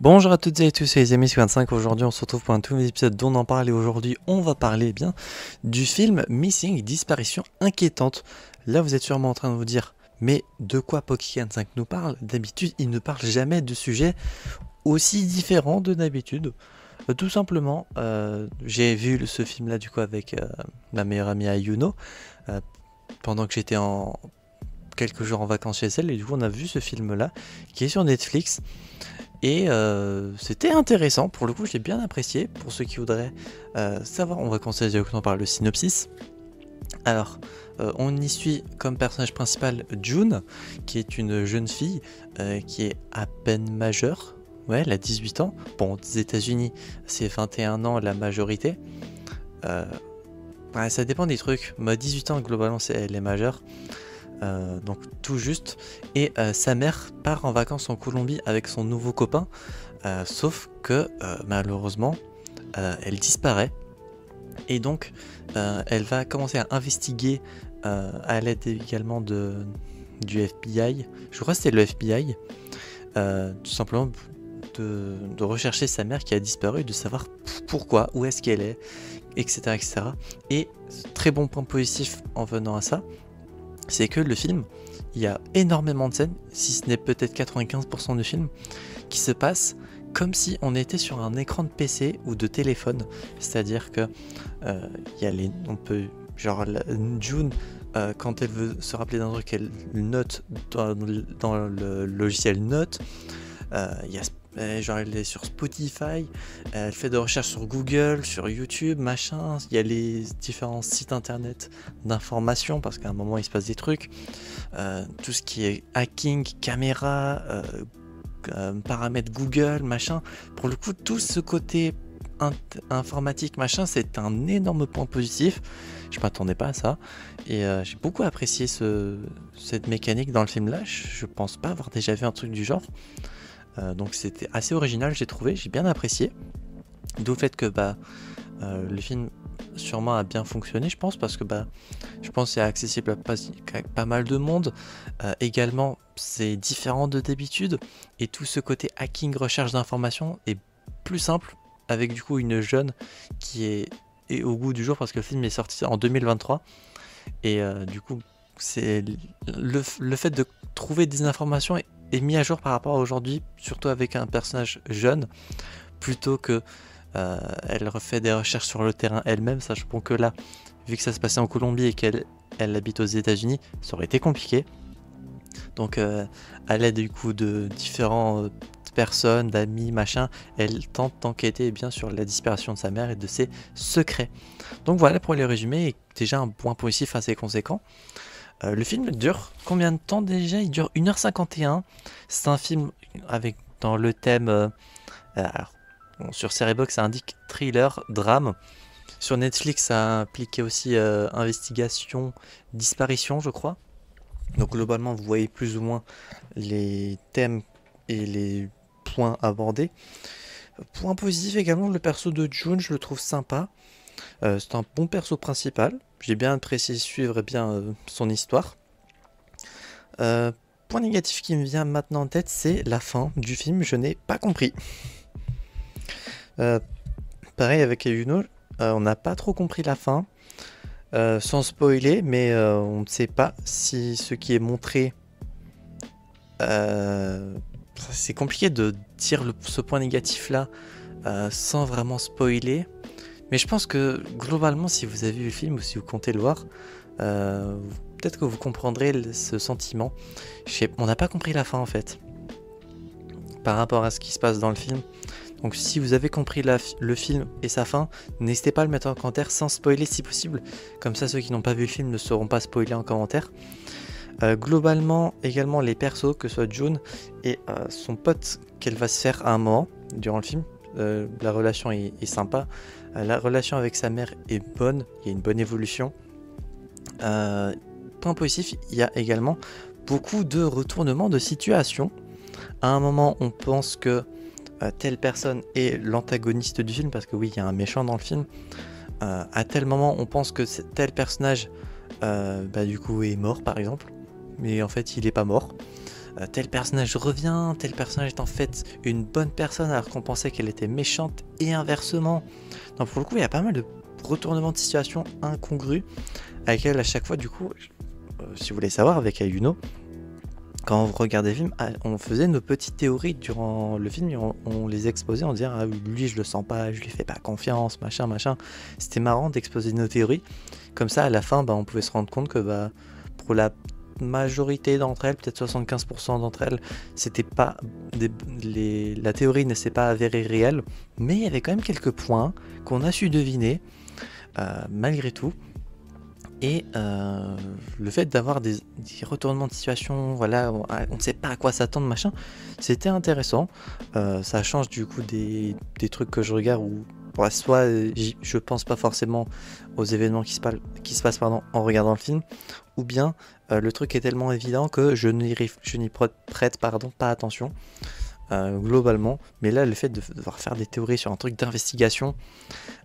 Bonjour à toutes et à tous, c'est les amis 25. Aujourd'hui on se retrouve pour un tout nouvel épisode dont on en parle et aujourd'hui on va parler bien du film Missing, disparition inquiétante. Là vous êtes sûrement en train de vous dire, mais de quoi Pokémon 5 nous parle? D'habitude il ne parle jamais de sujets aussi différents de d'habitude. Tout simplement, j'ai vu ce film là du coup avec ma meilleure amie Ayuno pendant que j'étais en quelques jours en vacances chez elle et du coup on a vu ce film là qui est sur Netflix. Et c'était intéressant, pour le coup j'ai bien apprécié. Pour ceux qui voudraient savoir, on va commencer directement par le synopsis. Alors, on y suit comme personnage principal June, qui est une jeune fille qui est à peine majeure. Ouais, elle a 18 ans. Bon, aux États-Unis c'est 21 ans la majorité. Ouais, ça dépend des trucs. Mais à 18 ans, globalement, elle est majeure. Donc tout juste, et sa mère part en vacances en Colombie avec son nouveau copain, sauf que malheureusement elle disparaît, et donc elle va commencer à investiguer à l'aide également du FBI, je crois que c'était le FBI, tout simplement de rechercher sa mère qui a disparu, de savoir pourquoi, où est-ce qu'elle est, etc., etc. Et très bon point positif en venant à ça, c'est que le film, il y a énormément de scènes, si ce n'est peut-être 95% du film, qui se passe comme si on était sur un écran de PC ou de téléphone. C'est-à-dire que il y a on peut, genre June, quand elle veut se rappeler d'un truc, elle note dans le logiciel Note. Il y a genre elle est sur Spotify, elle fait des recherches sur Google, sur YouTube, machin, il y a les différents sites internet d'information parce qu'à un moment il se passe des trucs, tout ce qui est hacking, caméra, paramètres Google, machin, pour le coup tout ce côté informatique, machin, c'est un énorme point positif. Je m'attendais pas à ça et j'ai beaucoup apprécié cette mécanique dans le film là. Je pense pas avoir déjà vu un truc du genre. Donc c'était assez original, j'ai trouvé, j'ai bien apprécié. D'où le fait que le film sûrement a bien fonctionné, je pense, parce que je pense que c'est accessible à pas mal de monde. Également, c'est différent de d'habitude, et tout ce côté hacking, recherche d'informations est plus simple, avec du coup une jeune qui est au goût du jour, parce que le film est sorti en 2023, et du coup, c'est le fait de trouver des informations est mis à jour par rapport à aujourd'hui, surtout avec un personnage jeune, plutôt que elle refait des recherches sur le terrain elle-même, sachant que là, vu que ça se passait en Colombie et qu'elle habite aux États-Unis, ça aurait été compliqué. Donc à l'aide du coup de différentes personnes, d'amis, machin, elle tente d'enquêter bien sur la disparition de sa mère et de ses secrets. Donc voilà pour les résumés, et déjà un point positif assez conséquent. Le film dure combien de temps déjà? Il dure 1h51. C'est un film avec dans le thème... alors, bon, sur Seriebox ça indique thriller, drame. Sur Netflix ça impliquait aussi investigation, disparition je crois. Donc globalement vous voyez plus ou moins les thèmes et les points abordés. Point positif également, le perso de June, je le trouve sympa. C'est un bon perso principal. J'ai bien apprécié suivre son histoire. Point négatif qui me vient maintenant en tête, c'est la fin du film. Je n'ai pas compris. Pareil avec Ayuno, on n'a pas trop compris la fin. Sans spoiler, mais on ne sait pas si ce qui est montré... c'est compliqué de dire ce point négatif là sans vraiment spoiler. Mais je pense que globalement, si vous avez vu le film ou si vous comptez le voir, peut-être que vous comprendrez ce sentiment. On n'a pas compris la fin en fait, par rapport à ce qui se passe dans le film. Donc si vous avez compris le film et sa fin, n'hésitez pas à le mettre en commentaire sans spoiler si possible. Comme ça ceux qui n'ont pas vu le film ne seront pas spoilés en commentaire. Globalement également les persos, que ce soit June et son pote qu'elle va se faire à un moment durant le film. La relation est sympa, la relation avec sa mère est bonne, il y a une bonne évolution. Point positif, il y a également beaucoup de retournements de situation. À un moment on pense que telle personne est l'antagoniste du film, parce que oui il y a un méchant dans le film. À tel moment on pense que tel personnage du coup est mort par exemple, mais en fait il est pas mort. tel personnage revient, tel personnage est en fait une bonne personne alors qu'on pensait qu'elle était méchante, et inversement. Donc pour le coup il y a pas mal de retournements de situation incongrus avec elle à chaque fois. Du coup, si vous voulez savoir, avec Ayuno, quand on regardait le film, on faisait nos petites théories durant le film et on les exposait en disant lui je le sens pas, je lui fais pas confiance, machin. C'était marrant d'exposer nos théories. Comme ça à la fin on pouvait se rendre compte que pour la majorité d'entre elles, peut-être 75% d'entre elles, c'était pas la théorie ne s'est pas avérée réelle, mais il y avait quand même quelques points qu'on a su deviner malgré tout. Et le fait d'avoir des retournements de situation, voilà, on ne sait pas à quoi s'attendre, machin, c'était intéressant. Ça change du coup des trucs que je regarde où soit je pense pas forcément aux événements qui se passent en regardant le film, ou bien le truc est tellement évident que je n'y prête pas attention globalement. Mais là, le fait de devoir faire des théories sur un truc d'investigation,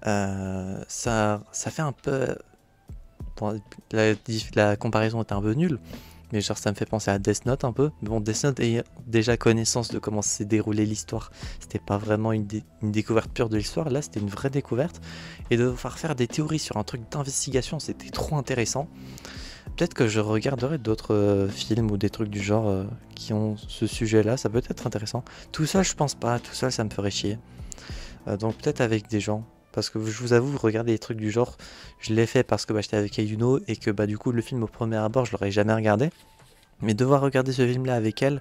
ça fait un peu... Bon, la comparaison est un peu nulle, mais genre ça me fait penser à Death Note un peu. Bon, Death Note ayant déjà connaissance de comment s'est déroulée l'histoire, c'était pas vraiment une découverte pure de l'histoire, là c'était une vraie découverte. Et de devoir faire des théories sur un truc d'investigation, c'était trop intéressant. Peut-être que je regarderai d'autres films ou des trucs du genre qui ont ce sujet-là, ça peut être intéressant. Tout seul, je pense pas, tout seul ça me ferait chier. Donc peut-être avec des gens. Parce que je vous avoue, regarder des trucs du genre, je l'ai fait parce que j'étais avec Ayuno et que du coup le film au premier abord je l'aurais jamais regardé. Mais devoir regarder ce film là avec elle,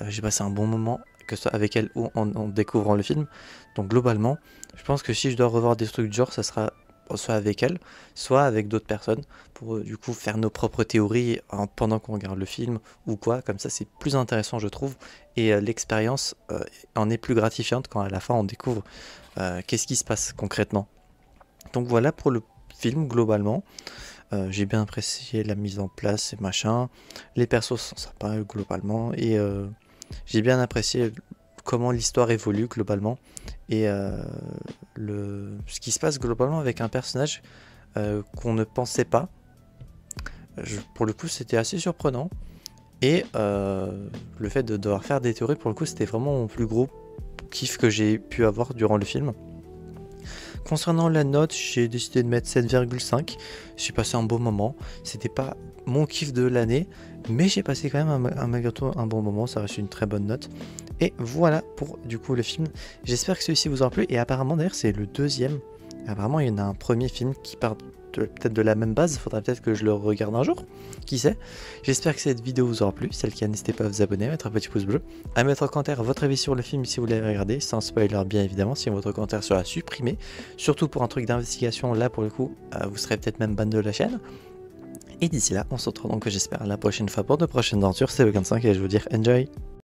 j'ai passé un bon moment, que ce soit avec elle ou en découvrant le film. Donc globalement, je pense que si je dois revoir des trucs du genre, ça sera soit avec elle, soit avec d'autres personnes, pour du coup faire nos propres théories pendant qu'on regarde le film ou quoi. Comme ça c'est plus intéressant je trouve, et l'expérience en est plus gratifiante quand à la fin on découvre qu'est-ce qui se passe concrètement. Donc voilà pour le film globalement. J'ai bien apprécié la mise en place et machin. Les persos sont sympas globalement. Et j'ai bien apprécié comment l'histoire évolue globalement. Et ce qui se passe globalement avec un personnage qu'on ne pensait pas. Pour le coup c'était assez surprenant. Et le fait de devoir faire des théories, pour le coup c'était vraiment mon plus gros kiff que j'ai pu avoir durant le film. Concernant la note, j'ai décidé de mettre 7,5. J'ai passé un bon moment. C'était pas mon kiff de l'année, mais j'ai passé quand même malgré tout un bon moment. Ça reste une très bonne note. Et voilà pour du coup le film. J'espère que celui-ci vous aura plu. Et apparemment d'ailleurs c'est le deuxième. Apparemment il y en a un premier film qui part peut-être de la même base, faudrait peut-être que je le regarde un jour, qui sait. J'espère que cette vidéo vous aura plu, celle qui a, n'hésitez pas à vous abonner, à mettre un petit pouce bleu, à mettre en commentaire votre avis sur le film si vous l'avez regardé, sans spoiler bien évidemment, si votre commentaire sera supprimé, surtout pour un truc d'investigation, là pour le coup, vous serez peut-être même ban de la chaîne. Et d'ici là, on se retrouve donc j'espère la prochaine fois pour de prochaines aventures, c'est le 25 et je vous dire enjoy.